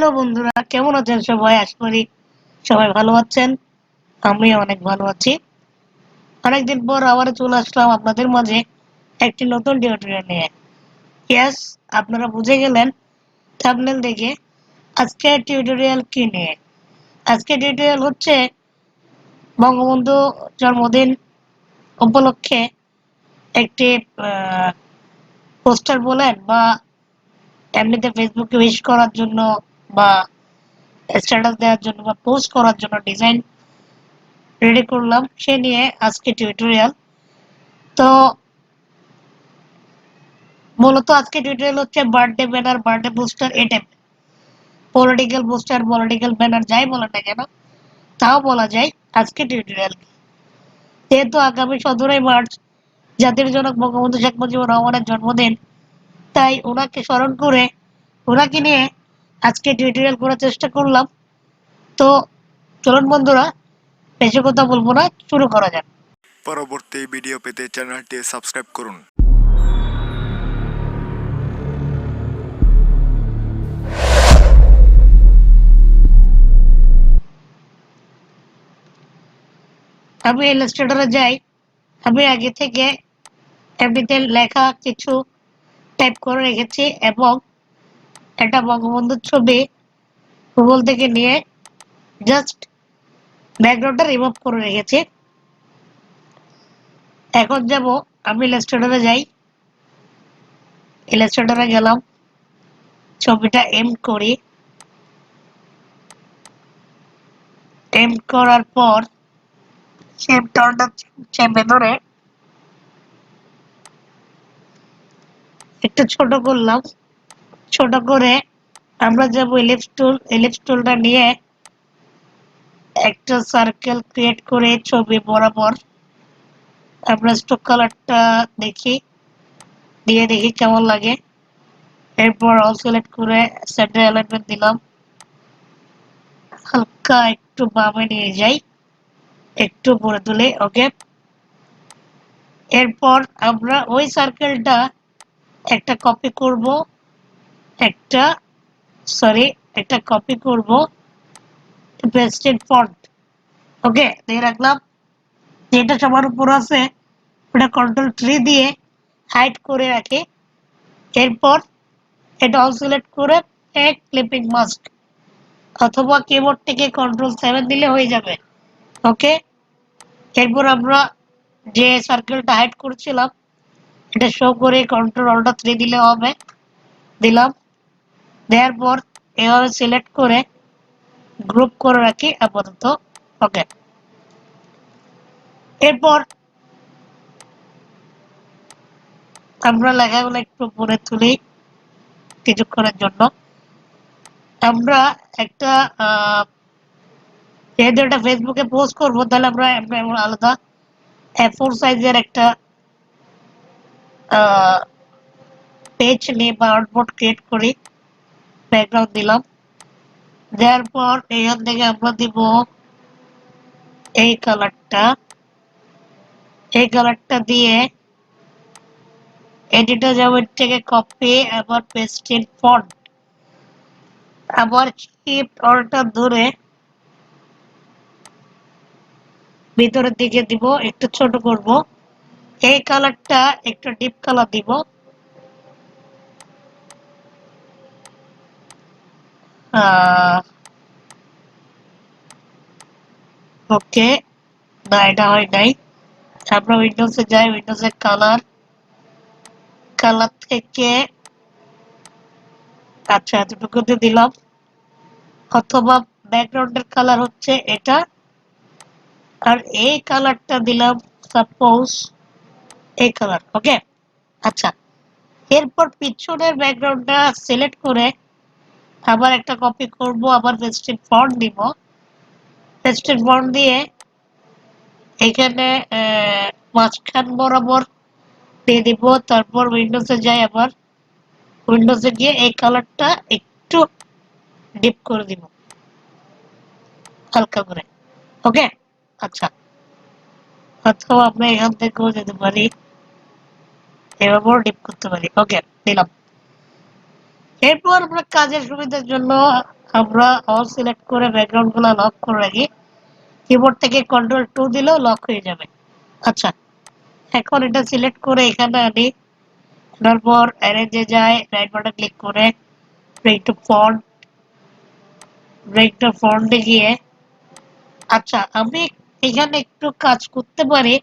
Hello বন্ধুরা, কেমন আছেন সবাই? আশা করি সবাই ভালো আছেন। আমিও অনেক ভালো আছি। অনেকদিন পর আবার চলে আসলাম আপনাদের মাঝে একটি নতুন টিউটোরিয়াল নিয়ে। ইয়েস, আপনারা বুঝে গেলেন থাম্বনেল দেখে আজকের টিউটোরিয়াল কি নিয়ে। আজকের টিউটোরিয়াল হচ্ছে বঙ্গবন্ধু জন্মদিন উপলক্ষে একটি পোস্টার বলেন বা এমনিতে ফেসবুকে উইশ করার জন্য বা স্ট্যাটাস দেওয়ার জন্য বা পোস্ট করার জন্য ডিজাইন রেডি করলাম, সে নিয়ে আজকে টিউটোরিয়াল। তো মূলত আজকে টিউটোরিয়াল হচ্ছে বার্থডে ব্যানার, বার্থডে পোস্টার, এটা পলিটিক্যাল পোস্টার, পলিটিক্যাল ব্যানার, যাই বলেন না কেন তাও বলা যায় আজকে টিউটোরিয়াল। যেহেতু আগামী 17ই মার্চ জাতির জনক বঙ্গবন্ধু শেখ মুজিবুর রহমানের জন্মদিন, তাই ওনাকে স্মরণ করে ওনাকে নিয়ে আজকে টিউটোরিয়াল করার চেষ্টা করলাম। তো চলুন বন্ধুরা, বেশি কথা বলবো না, শুরু করা যাক। পরবর্তী ভিডিও পেতে চ্যানেলটি সাবস্ক্রাইব করুন। আমি ইলাস্ট্রেটরে যাই। আমি আগে থেকে এমনিতে লেখা কিছু টাইপ করে রেখেছি এবং একটা বঙ্গবন্ধুর ছবি গুগল থেকে নিয়ে জাস্ট ব্যাকগ্রাউন্ডটা রিমুভ করে রেখেছি। এখন যাব, আমি ইলাস্ট্রেটরে যাই। ইলাস্ট্রেটরে গেলাম, ছবিটা এম করি। এম করার পর শেপ টাউনটা চেপে ধরে একটু ছোট করলাম। ছোট করে আমরা যাব ইলিপস টুলটা নিয়ে একটা সার্কেল ক্রিয়েট করে ছবি বরাবর আমরা স্ট্রোক কালারটা দেখি, দিয়ে দেখি কেমন লাগে। এরপর অল সিলেক্ট করে সেন্টার অ্যালাইনমেন্ট দিলাম, হালকা একটু বামে নিয়ে যাই, একটু উপরে তুলে। ওকে, এরপর আমরা ওই সার্কেলটা একটা কপি করব, একটা একটা কপি করব পেস্টেড ফন্ট। ওকে, দিয়ে রাখলাম। যেটা সবার উপর আছে ওটা কন্ট্রোল 3 দিয়ে হাইড করে রাখি। এরপর এটা অল সিলেক্ট করে এক ক্লিপিং মাস্ক অথবা কিবোর্ড থেকে কন্ট্রোল 7 দিলে হয়ে যাবে। ওকে, এরপর আমরা যে সার্কেলটা হাইড করেছিলাম এটা শো করে কন্ট্রোল 3 দিলে হবে। দিলাম, দেওয়ার পর এভাবে সিলেক্ট করে গ্রুপ করে রাখি আপাতত। ওকে, এরপর আমরা লেখাগুলো একটু উপরে তুলি কিছুক্ষণের জন্য। আমরা একটা যেহেতু এটা ফেসবুকে পোস্ট করবো, তাহলে আমরা আলাদা A4 সাইজের একটা পেজ নিয়ে বা আউটবোর্ড ক্রিয়েট করি। ব্যাকগ্রাউন্ড দিলাম, দেওয়ার পর এখান থেকে আমরা দিব এই কালারটা দিয়ে এডিটর যাওয়ার থেকে কপি, আবার পেস্ট ইন ফন্ট, আবার শিফট অল্টা ধরে ভিতরের দিকে দিব, একটু ছোট করব। এই কালারটা একটু ডিপ কালার দিব। ওকে, না এটা হয় নাই। আমরা উইন্ডোজে যাই, উইন্ডোজে কালার থেকে আচ্ছা এতটুকুতে দিলাম। অথবা ব্যাকগ্রাউন্ডের কালার হচ্ছে এটা, আর এই কালারটা দিলাম সাপোজ এই কালার। ওকে, আচ্ছা, এরপর পিছনের ব্যাকগ্রাউন্ডটা সিলেক্ট করে আবার একটা কপি করব, আবার পেস্টেড ফন্ট দিব। পেস্টেড ফন্ট দিয়ে এখানে মাঝখান বরাবর দিয়ে দিব। তারপর উইন্ডোজে যাই, আবার উইন্ডোজে গিয়ে এই কালারটা একটু ডিপ করে দিব হালকা করে। ওকে, আচ্ছা, অথবা আমরা এখান থেকেও যেতে পারি, এভাবেও ডিপ করতে পারি। ওকে, দিলাম। এরপর আমরা কাজের সুবিধার জন্য আমরা অল সিলেক্ট করে ব্যাকগ্রাউন্ড গুলো লক করে রাখি। কিবোর্ড থেকে কন্ট্রোল 2 দিলেও লক হয়ে যাবে। আচ্ছা, এখন এটা সিলেক্ট করে এখানে আনি। তারপর অ্যারেঞ্জে যাই, রাইট বাটন ক্লিক করে ব্রেক টু ফন্টে গিয়ে আচ্ছা আমি এখানে একটু কাজ করতে পারি।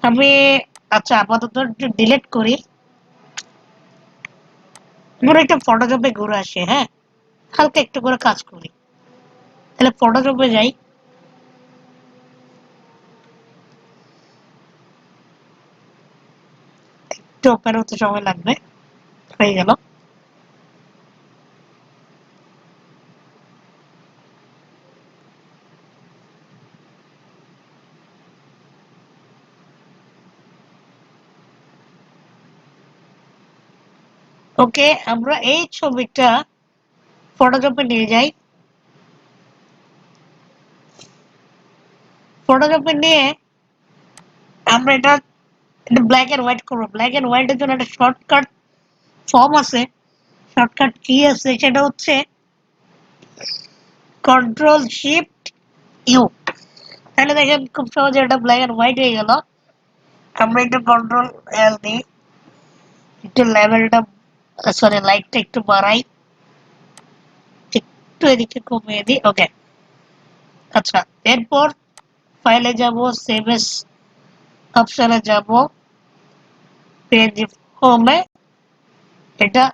আমি আচ্ছা আপাতত একটু ডিলিট করি। এবার একটা ফটোশপে ঘুরে আসি। হ্যাঁ, হালকা একটু করে কাজ করি। তাহলে ফটোশপে যাই। একটু ওপেন হতে সময় লাগবে। হয়ে গেল। ওকে, আমরা এই ছবিটা ফটোশপে নিয়ে যাই। ফটোশপে নিয়ে আমরা এটা ব্ল্যাক এন্ড হোয়াইট করবো। ব্ল্যাক এন্ড হোয়াইটের জন্য একটা শর্টকাট ফর্ম আছে, শর্টকাট কি আছে, সেটা হচ্ছে কন্ট্রোল শিফট ইউ। তাহলে দেখেন খুব সহজে এটা ব্ল্যাক এন্ড হোয়াইট হয়ে গেল। আমরা একটু কন্ট্রোল এল দিই, একটু লেভেলটা সরি লাইটটা একটু বাড়াই, একটু এদিকে কমিয়ে দিই। ওকে, আচ্ছা এরপর ফাইলে যাব, সেভ এস অপশনে যাব, পেজ হোমে এটা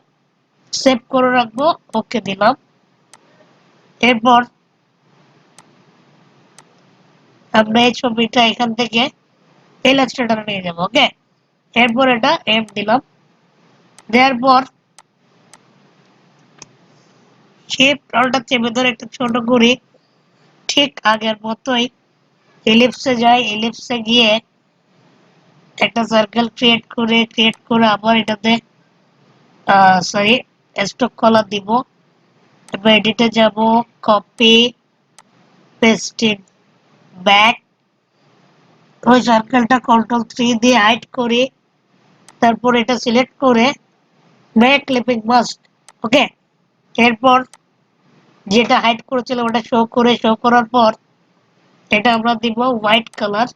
সেভ করে রাখবো। ওকে দিলাম। এরপর আমরা এই ছবিটা এখান থেকে ইলাস্ট্রেটরে নিয়ে যাবো। ওকে, এরপর এটা এম দিলাম, দেওয়ার পর শিফট অল্টার চেপে ধরে একটা ছোট করি, ঠিক আগের মতোই ইলিপসে যাই। ইলিপসে গিয়ে একটা সার্কেল ক্রিয়েট করে আবার এটাতে সরি স্টক কলার দিব। এবার এডিটে যাব, কপি পেস্ট ইন ব্যাক, ওই সার্কেলটা কন্ট্রোল 3 দিয়ে হাইড করি। তারপর এটা সিলেক্ট করে ব্যাক ক্লিপিং মাস্ক। ওকে, এরপর যেটা হাইড করেছিল ওটা শো করার পর এটা আমরা দিব হোয়াইট কালার,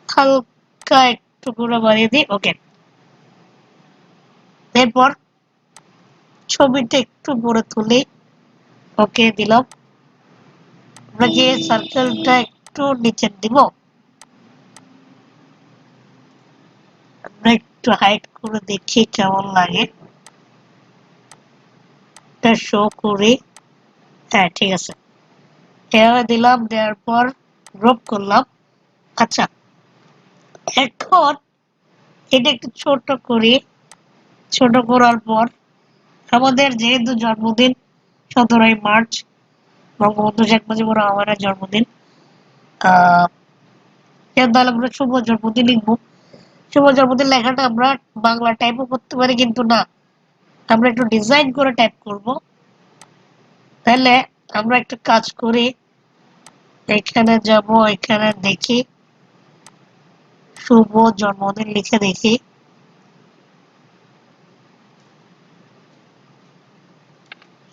হালকা একটু করে বাড়িয়ে দিই। ওকে, এরপর ছবিটা একটু বড় তুলি। ওকে দিলাম। আমরা যে সার্কেলটা একটু নিচে দিব, আমরা একটু হাইড করে দেখি কেমন লাগে। এটা শো করি। হ্যাঁ ঠিক আছে, এভাবে দিলাম। দেওয়ার পর ড্রপ করলাম। আচ্ছা, এখন এটা একটু ছোট করি। ছোট করার পর আমাদের যেহেতু জন্মদিন 17ই মার্চ, বঙ্গবন্ধু শেখ মুজিবুর রহমানের জন্মদিন, তাহলে আমরা শুভ জন্মদিন লিখবো। শুভ জন্মদিন লেখাটা আমরা বাংলা টাইপও করতে পারি, কিন্তু না, আমরা একটু ডিজাইন করে টাইপ করব। তাহলে আমরা একটা কাজ করি, এখানে যাব, এখানে দেখি শুভ জন্মদিন লিখে দেখি।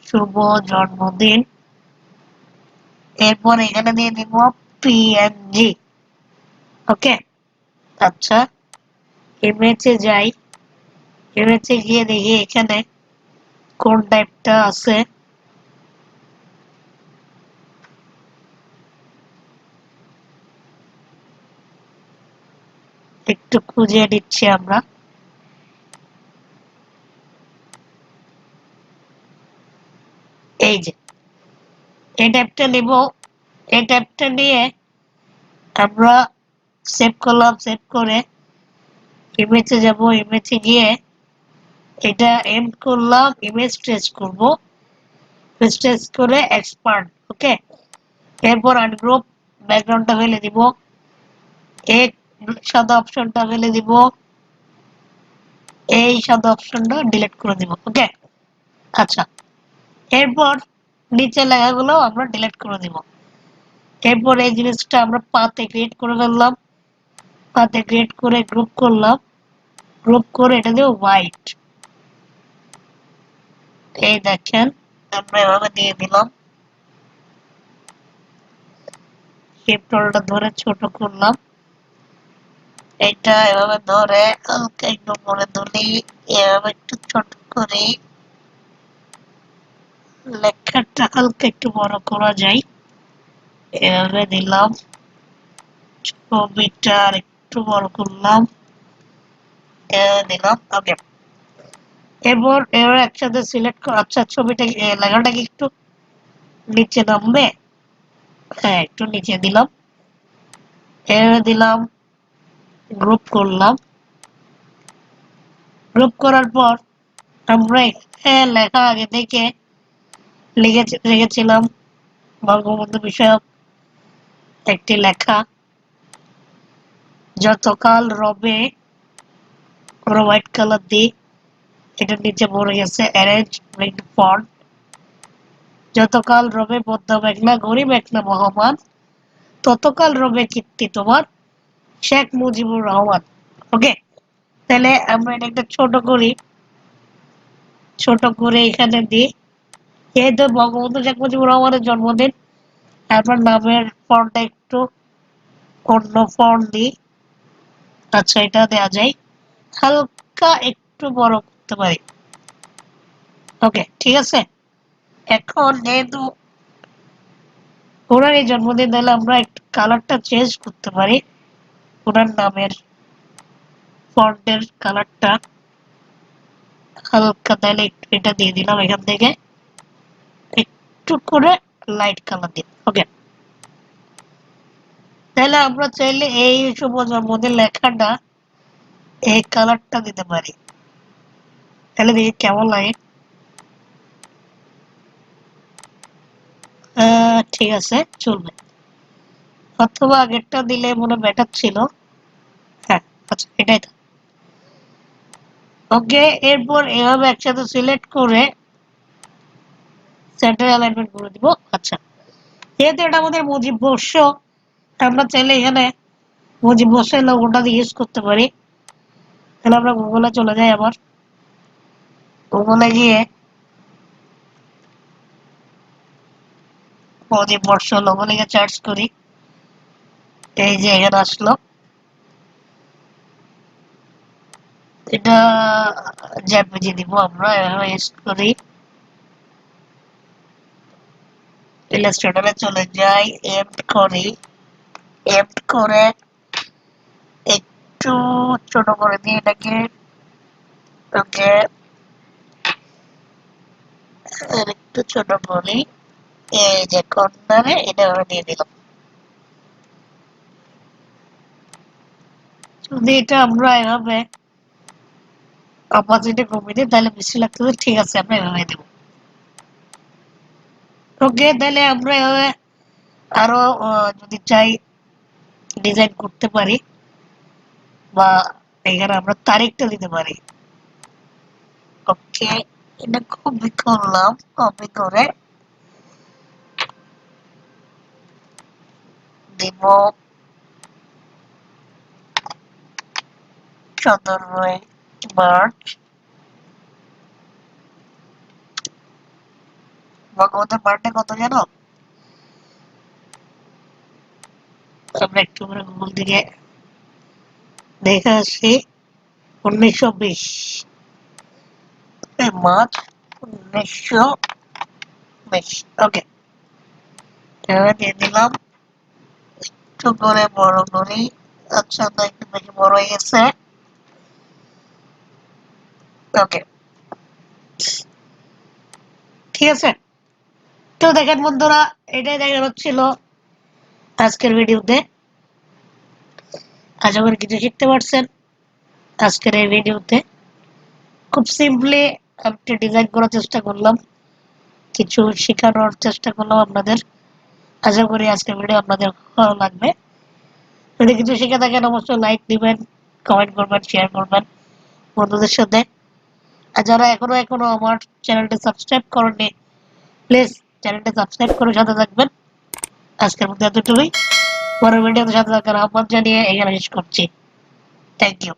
শুভ জন্মদিন, এরপর এখানে দিয়ে দিব পিএনজি। ওকে, আচ্ছা ইমেজে যাই। ইমেজে গিয়ে দেখি এখানে কোন টাইপটা আছে, একটু খুঁজে নিচ্ছি আমরা। এই যে এই ট্যাবটা নিব। এই ট্যাবটা নিয়ে আমরা সেভ করলাম। সেভ করে ইমেজে যাব। ইমেজে গিয়ে এটা এন্ড করলাম, ইমেজ ট্রেস করব। ট্রেস করে এক্সপান্ড। ওকে, এরপর আনগ্রুপ ব্যাকগ্রাউন্ডটা ফেলে দিব, এই সাদা অপশনটা ফেলে দিব, এই সাদা অপশনটা ডিলিট করে দিব। ওকে, আচ্ছা এরপর নিচে লেখাগুলো আমরা ডিলিট করে দিব। এরপর এই জিনিসটা আমরা পাতে ক্রিয়েট করে ফেললাম। পাতে ক্রিয়েট করে গ্রুপ করলাম। গ্রুপ করে এটা দিয়ে হোয়াইট, এই দেখেন আমরা এভাবে দিয়ে দিলাম, শিফট হোল্ডার ধরে ছোট করলাম, এটা এভাবে ধরে হালকা একটু বড় ধরি, এভাবে একটু ছোট করি, লেখাটা হালকা একটু বড় করা যায়, এভাবে দিলাম, ছবিটা একটু বড় করলাম, দিলাম। ওকে, এবার একসাথে সিলেক্ট করা। আচ্ছা, ছবিটা লেখাটা কি একটু নিচে নামবে? হ্যাঁ, একটু নিচে দিলাম, এভাবে দিলাম, গ্রুপ করলাম। গ্রুপ করার পর আমরা এখানে লেখা আগে থেকে লিখেছিলাম বঙ্গবন্ধু বিষয়ক একটি লেখা, যতকাল রবে, পুরো হোয়াইট কালার দিয়ে এটার নিচে পড়ে গেছে অ্যারেঞ্জ ফন্ট, যতকাল রবে পদ্মা মেঘনা গরিব মেঘনা মহামান, ততকাল রবে কীর্তি তোমার শেখ মুজিবুর রহমান। ওকে, তাহলে আমরা এটা একটা ছোট করি, ছোট করে এখানে দিই, যেহেতু বঙ্গবন্ধু শেখ মুজিবুর রহমানের জন্মদিন, তারপর নামের ফন্টটা একটু অন্য ফন্ট দিই। আচ্ছা, এটা দেওয়া যায়, হালকা একটু বড় করতে পারি। ওকে, ঠিক আছে। এখন যেহেতু ওনার এই জন্মদিন, তাহলে আমরা একটু কালারটা চেঞ্জ করতে পারি, ওনার নামের ফন্টের কালারটা হালকা, তাহলে একটু এটা দিয়ে দিলাম এখান থেকে, একটু করে লাইট কালার দিন। ওকে, তাহলে আমরা চাইলে এই শুভ জন্মদিন লেখাটা এই কালারটা দিতে পারি, তাহলে দেখি কেমন লাগে। ঠিক আছে, চলবে, অথবা আগেরটা দিলে মনে বেটার ছিল। হ্যাঁ, আচ্ছা, এটাই তো। ওকে, এরপর এভাবে একসাথে সিলেক্ট করে সেন্টার অ্যালাইনমেন্ট করে দিব। আচ্ছা, যেহেতু এটা আমাদের মুজিব বর্ষ, আমরা চাইলে এখানে মুজিব বর্ষের লোগোটা ইউজ করতে পারি। তাহলে আমরা গুগলে চলে যাই, আবার গুগলে গিয়ে মুজিব বর্ষ লোগো লিখে সার্চ করি, এই যে এখানে আসলো। এটা জেপিজি দিব আমরা, এভাবে ইউজ করি, ইলাস্ট্রেটরে চলে যাই, এড করি, এড করে একটু ছোট করে দিই এটাকে। ওকে, একটু ছোট করি, এই যে কর্নারে এটা দিয়ে দিলাম। যদি এটা আমরা এভাবে অপোজিটে কমিয়ে দিই তাহলে বেশি লাগতেছে। ঠিক আছে, আমরা এভাবে দেবো। ওকে, তাহলে আমরা এভাবে আরো যদি চাই ডিজাইন করতে পারি, বা এখানে আমরা তারিখটা দিতে পারি। ওকে, এটা কপি করলাম, কপি করে দিব 15 মার্চ। বঙ্গবন্ধুর বার্থডে কত জানো? আমরা একটু করে গুগল থেকে দেখে আসি, 1920 মার্চ 1920। ওকে, এভাবে দিয়ে দিলাম, একটু করে বড় করি। আচ্ছা, তো একটু বেশি বড় হয়ে গেছে। ওকে, ঠিক আছে। তো দেখেন বন্ধুরা, এটাই দেখা যাচ্ছিল আজকের ভিডিওতে। আশা করি কিছু শিখতে পারছেন আজকের এই ভিডিওতে। খুব সিম্পলি একটা ডিজাইন করার চেষ্টা করলাম, কিছু শেখানোর চেষ্টা করলাম আপনাদের। আশা করি আজকের ভিডিও আপনাদের ভালো লাগবে। যদি কিছু শিখে থাকেন অবশ্যই লাইক দিবেন, কমেন্ট করবেন, শেয়ার করবেন বন্ধুদের সাথে। আর যারা এখনো আমার চ্যানেলটি সাবস্ক্রাইব করেননি, প্লিজ চ্যানেলটি সাবস্ক্রাইব করে সাথে থাকবেন। আজকের মধ্যে এতটুকুই, পরের ভিডিওতে সাথে থাকার আহ্বান জানিয়ে এখানে শেষ করছি। Thank you.